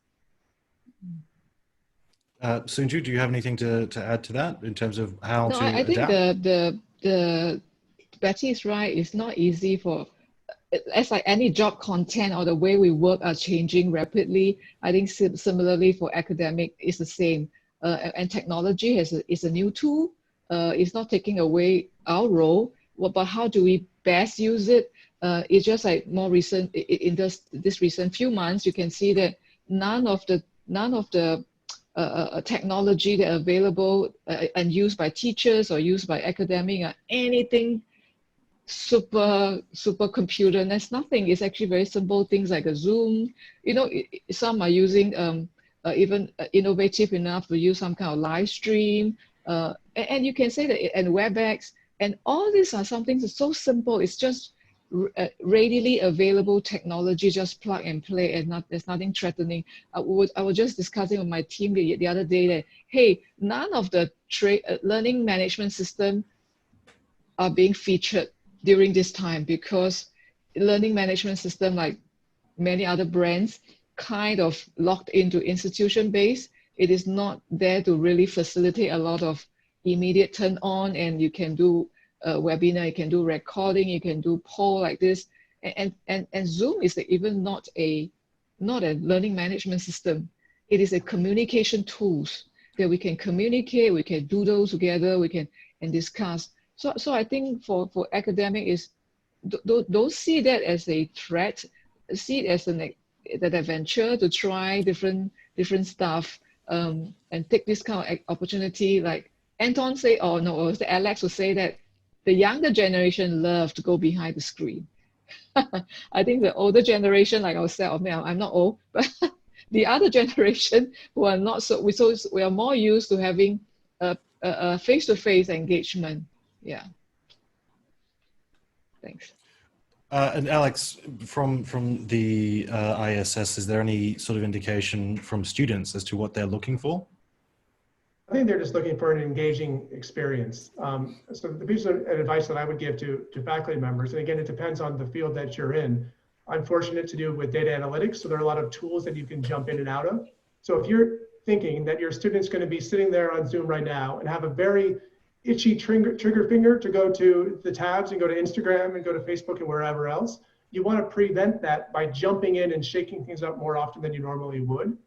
Sunju, do you have anything to add to that in terms of how to I think adapt? the Betty is right. It's not easy for, it's like any job content or the way we work are changing rapidly. I think similarly for academic, it's the same. And technology is a new tool. It's not taking away our role, but how do we best use it? It's just like more recent, in this recent few months, you can see that none of the technology that are available and used by teachers or used by academic or anything super computer. And that's nothing. It's actually very simple things like a Zoom. You know, some are using even innovative enough to use some kind of live stream. And you can say that, and WebEx, and all these are something that's so simple. It's just readily available technology, just plug and play, and there's nothing threatening. I was just discussing with my team the other day that, hey, none of the learning management system are being featured during this time, because learning management system, like many other brands, kind of locked into institution base. It is not there to really facilitate a lot of immediate turn on, and you can do webinar, you can do recording, you can do poll like this, and Zoom is even not a learning management system. It is a communication tools that we can communicate, we can do those together, we can and discuss. So I think for academic is don't see that as a threat, see it as an adventure to try different stuff, and take this kind of opportunity. Like Anton say, or no, or Alex will say that the younger generation love to go behind the screen. I think the older generation, like ourselves, I'm not old, but the other generation who are not so, we are more used to having a face-to-face engagement. Yeah. Thanks. And Alex, from the ISS, is there any sort of indication from students as to what they're looking for? I think they're just looking for an engaging experience. So the piece of advice that I would give to faculty members, and again, it depends on the field that you're in. I'm fortunate to do with data analytics, so there are a lot of tools that you can jump in and out of. So if you're thinking that your student's going to be sitting there on Zoom right now and have a very itchy trigger finger to go to the tabs and go to Instagram and go to Facebook and wherever else, you want to prevent that by jumping in and shaking things up more often than you normally would.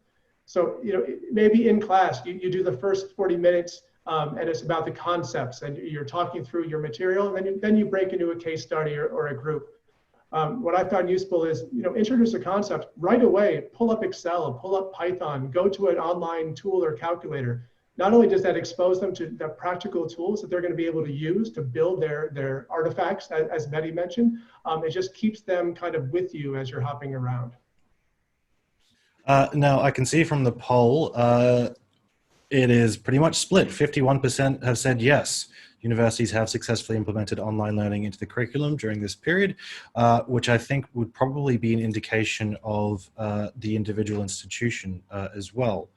So, you know, maybe in class, you do the first 40 minutes and it's about the concepts and you're talking through your material, and then you break into a case study or a group. What I found useful is, you know, introduce a concept right away, pull up Excel, pull up Python, go to an online tool or calculator. Not only does that expose them to the practical tools that they're going to be able to use to build their artifacts, as Betty mentioned, it just keeps them kind of with you as you're hopping around. Now, I can see from the poll, it is pretty much split. 51% have said yes. Universities have successfully implemented online learning into the curriculum during this period, which I think would probably be an indication of the individual institution as well.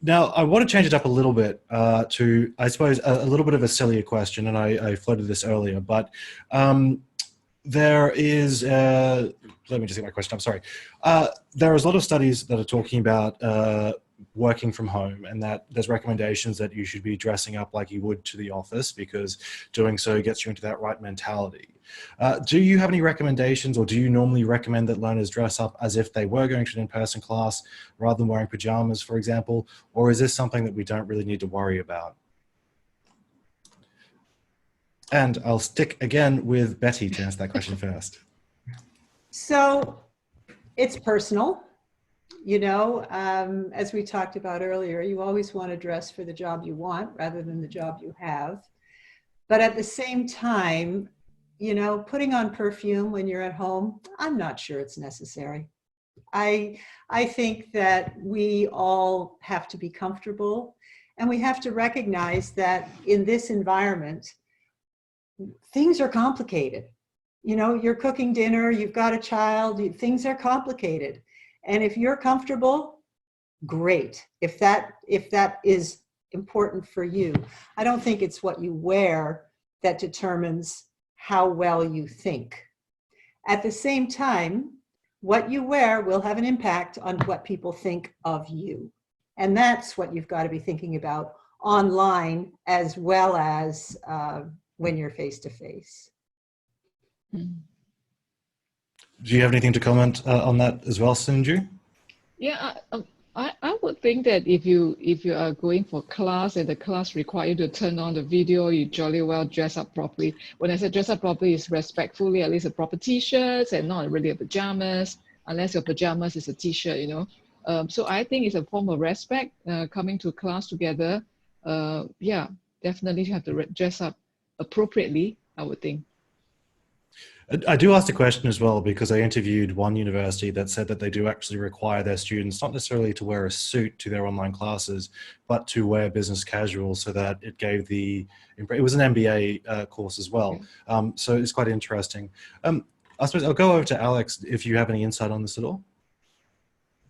Now, I want to change it up a little bit to, I suppose, a little bit of a sillier question, and I floated this earlier, but there is, let me just get my question up, sorry. There is a lot of studies that are talking about working from home, and that there's recommendations that you should be dressing up like you would to the office, because doing so gets you into that right mentality. Do you have any recommendations, or do you normally recommend that learners dress up as if they were going to an in-person class rather than wearing pajamas, for example? Or is this something that we don't really need to worry about? And I'll stick again with Betty to answer that question first. So it's personal. You know, as we talked about earlier, you always want to dress for the job you want rather than the job you have. But at the same time, you know, putting on perfume when you're at home, I'm not sure it's necessary. I think that we all have to be comfortable, and we have to recognize that in this environment, things are complicated. You know, you're cooking dinner, you've got a child, things are complicated. And if you're comfortable, great. If that is important for you. I don't think it's what you wear that determines how well you think. At the same time, what you wear will have an impact on what people think of you. And that's what you've got to be thinking about online as well as when you're face to face. Do you have anything to comment on that as well, Sinju? Yeah, I would think that if you are going for class and the class require you to turn on the video, you jolly well dress up properly. When I say dress up properly, it's respectfully, at least a proper t-shirts and not really a pajamas, unless your pajamas is a t-shirt, you know. So I think it's a form of respect coming to class together. Yeah, definitely you have to dress up appropriately, I would think. I do ask the question as well because I interviewed one university that said that they do actually require their students not necessarily to wear a suit to their online classes, but to wear business casual, so that it gave the, it was an MBA course as well. Okay. So it's quite interesting. I suppose I'll go over to Alex if you have any insight on this at all.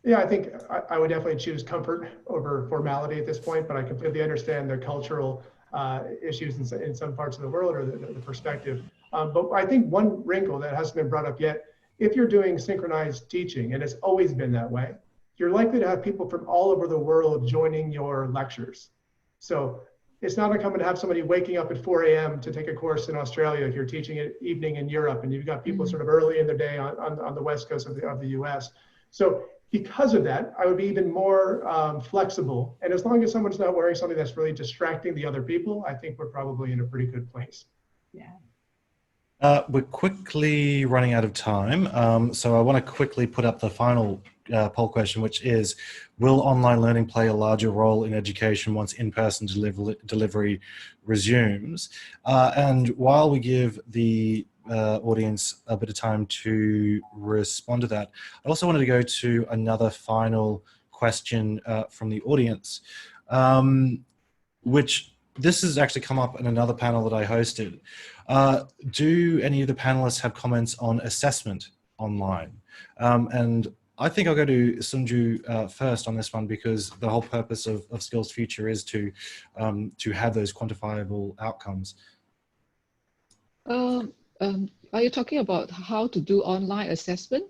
Yeah, I think I would definitely choose comfort over formality at this point, but I completely understand the cultural issues in some parts of the world, or the perspective. But I think one wrinkle that hasn't been brought up yet, if you're doing synchronized teaching, and it's always been that way, you're likely to have people from all over the world joining your lectures. So it's not uncommon to have somebody waking up at 4 a.m. to take a course in Australia if you're teaching at evening in Europe, and you've got people sort of early in the day on the west coast of the US. So because of that, I would be even more flexible. And as long as someone's not wearing something that's really distracting the other people, I think we're probably in a pretty good place. Yeah. We're quickly running out of time. So I want to quickly put up the final poll question, which is, will online learning play a larger role in education once in-person delivery resumes? And while we give the audience a bit of time to respond to that, I also wanted to go to another final question from the audience, which this has actually come up in another panel that I hosted. Do any of the panelists have comments on assessment online? And I think I'll go to Sunju first on this one, because the whole purpose of Skills Future is to have those quantifiable outcomes. Are you talking about how to do online assessment?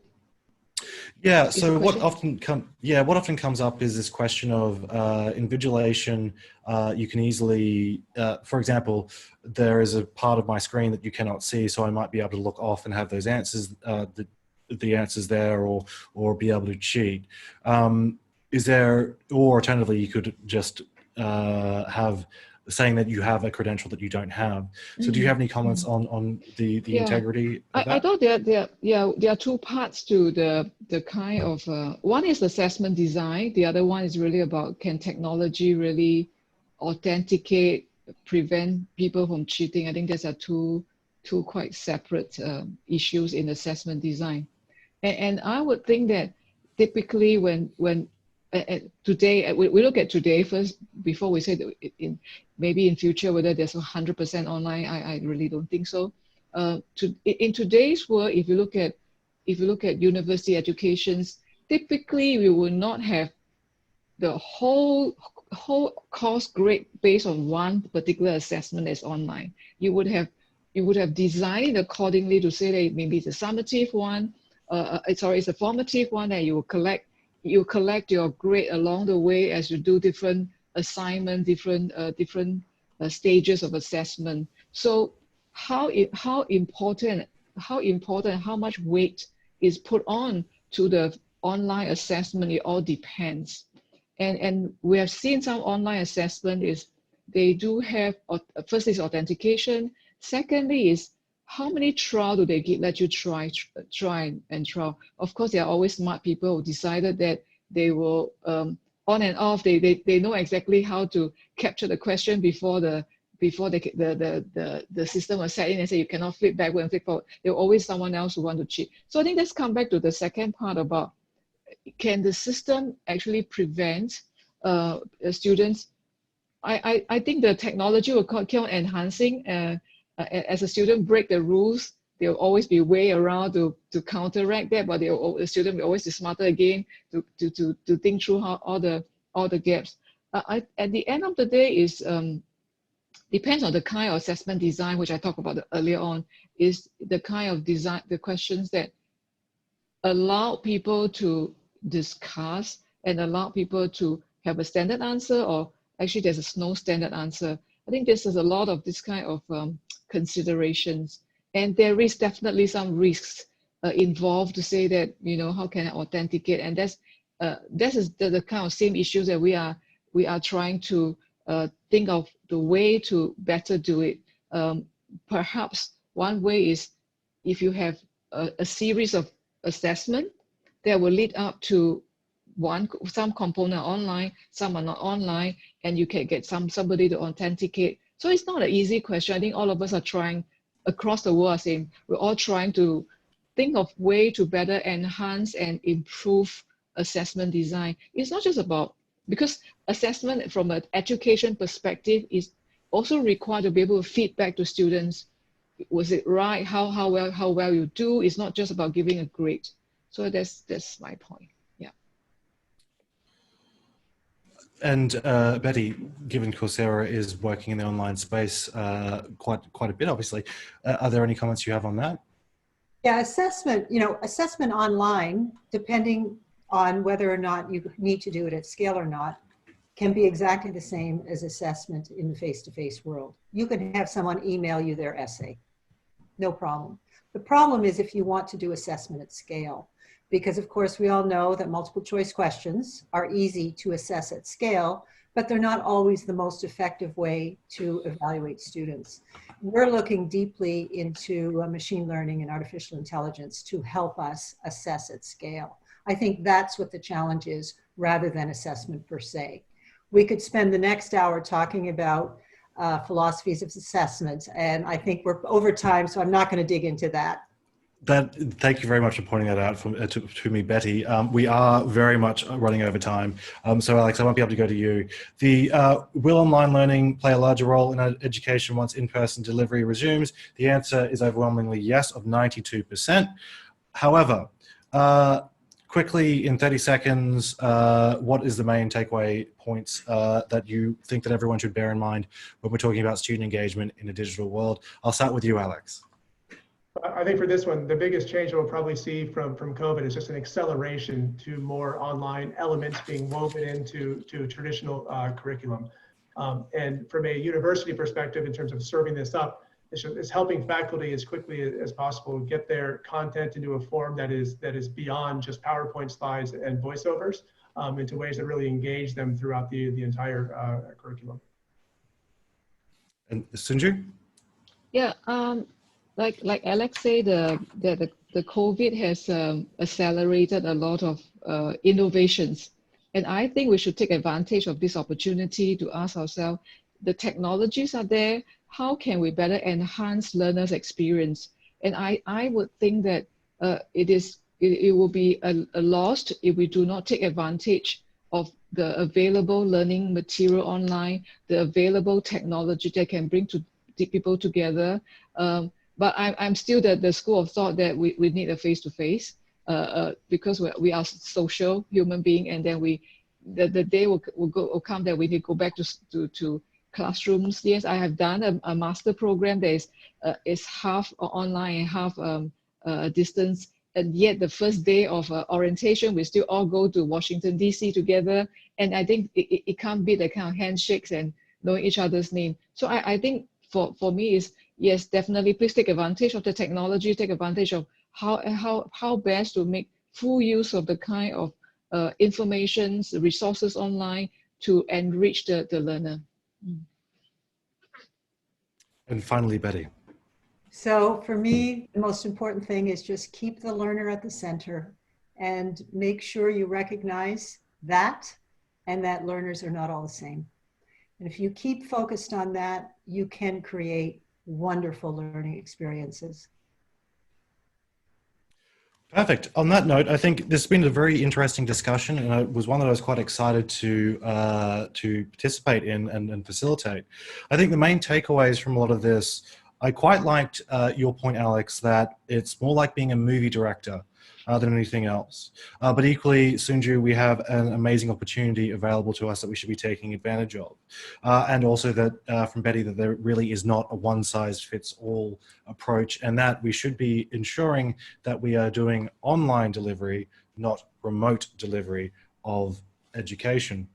Yeah. So what often comes up is this question of invigilation. You can easily, for example, there is a part of my screen that you cannot see, so I might be able to look off and have those answers, the answers there, or be able to cheat. Is there, or alternatively, you could just have saying that you have a credential that you don't have. So do you have any comments on the integrity of that? I thought there are two parts to the kind of, one is assessment design. The other one is really about, can technology really authenticate, prevent people from cheating? I think those are two quite separate issues in assessment design. And I would think that typically when today, we look at today first before we say that maybe in future whether there's 100% online. I really don't think so. In today's world, if you look at university educations, typically we will not have the whole course grade based on one particular assessment as online. You would have designed it accordingly to say that maybe it's a summative one. It's a formative one that you collect your grade along the way as you do different assignment, different stages of assessment. So how important, how much weight is put on to the online assessment? It all depends. And we have seen some online assessment is they do have, first is authentication. Secondly is how many trial do they let you try and trial? Of course, there are always smart people who decided that they will on and off. They know exactly how to capture the question before the system was set in and say you cannot flip backward and flip forward. There will always someone else who want to cheat. So I think let's come back to the second part about, can the system actually prevent students? I think the technology will keep on enhancing. As a student break the rules, there will always be a way around to counteract that, but the student will always be smarter again to think through how all the gaps. At the end of the day, is depends on the kind of assessment design, which I talked about earlier on, is the kind of design, the questions that allow people to discuss and allow people to have a standard answer, or actually there's no standard answer. I think there's a lot of this kind of considerations, and there is definitely some risks involved to say that, how can I authenticate? And that's the kind of same issues that we are trying to think of the way to better do it. Perhaps one way is if you have a series of assessment that will lead up to some component online, some are not online, and you can get somebody to authenticate. So it's not an easy question. I think all of us are trying across the world, saying we're all trying to think of way to better enhance and improve assessment design. It's not just about, because assessment from an education perspective is also required to be able to feed back to students. Was it right? How well you do? It's not just about giving a grade. So that's my point. Yeah. And Betty, given Coursera is working in the online space quite a bit, obviously, are there any comments you have on that? Yeah, assessment online, depending on whether or not you need to do it at scale or not, can be exactly the same as assessment in the face-to-face world. You can have someone email you their essay, no problem. The problem is if you want to do assessment at scale, because of course we all know that multiple choice questions are easy to assess at scale, but they're not always the most effective way to evaluate students. We're looking deeply into machine learning and artificial intelligence to help us assess at scale. I think that's what the challenge is, rather than assessment per se. We could spend the next hour talking about philosophies of assessment, and I think we're over time, so I'm not going to dig into that. Thank you very much for pointing that out to me, Betty. We are very much running over time. So Alex, I won't be able to go to you. Will online learning play a larger role in education once in-person delivery resumes? The answer is overwhelmingly yes, of 92%. However, quickly in 30 seconds, what is the main takeaway points that you think that everyone should bear in mind when we're talking about student engagement in a digital world? I'll start with you, Alex. I think for this one, the biggest change we'll probably see from COVID is just an acceleration to more online elements being woven into traditional curriculum. And from a university perspective, in terms of serving this up, it's helping faculty as quickly as possible get their content into a form that is beyond just PowerPoint slides and voiceovers, into ways that really engage them throughout the entire curriculum. And Sunju? Yeah, like Alex said, the COVID has accelerated a lot of innovations. And I think we should take advantage of this opportunity to ask ourselves, the technologies are there, how can we better enhance learners' experience? And I would think that it will be a loss if we do not take advantage of the available learning material online, the available technology that can bring people together. But I'm still the school of thought that we need a face-to-face because we are social human being, and then the day will come that we need to go back to classrooms. Yes, I have done a master program that is half online and half distance, and yet the first day of orientation, we still all go to Washington, D.C. together, and I think it can't beat the kind of handshakes and knowing each other's name. So I think for me is, yes, definitely, please take advantage of the technology, take advantage of how best to make full use of the kind of informations, resources online to enrich the learner. And finally, Betty. So for me, the most important thing is just keep the learner at the center and make sure you recognize that and that learners are not all the same. And if you keep focused on that, you can create wonderful learning experiences. Perfect. On that note, I think this has been a very interesting discussion, and it was one that I was quite excited to participate in and facilitate. I think the main takeaways from a lot of this, I quite liked your point, Alex, that it's more like being a movie director than anything else. But equally, Sunju, we have an amazing opportunity available to us that we should be taking advantage of. And also that from Betty, that there really is not a one-size-fits-all approach, and that we should be ensuring that we are doing online delivery, not remote delivery of education.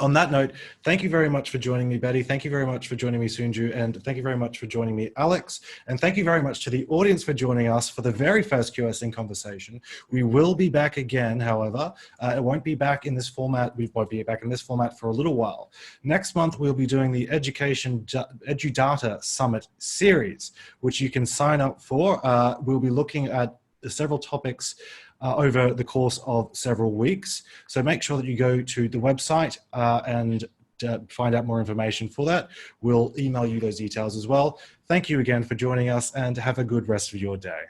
On that note, thank you very much for joining me, Betty. Thank you very much for joining me, Sunju. And thank you very much for joining me, Alex. And thank you very much to the audience for joining us for the very first QS in Conversation. We will be back again, however. It won't be back in this format. We won't be back in this format for a little while. Next month, we'll be doing the EduData Summit series, which you can sign up for. We'll be looking at several topics over the course of several weeks. So make sure that you go to the website and find out more information for that. We'll email you those details as well. Thank you again for joining us, and have a good rest of your day.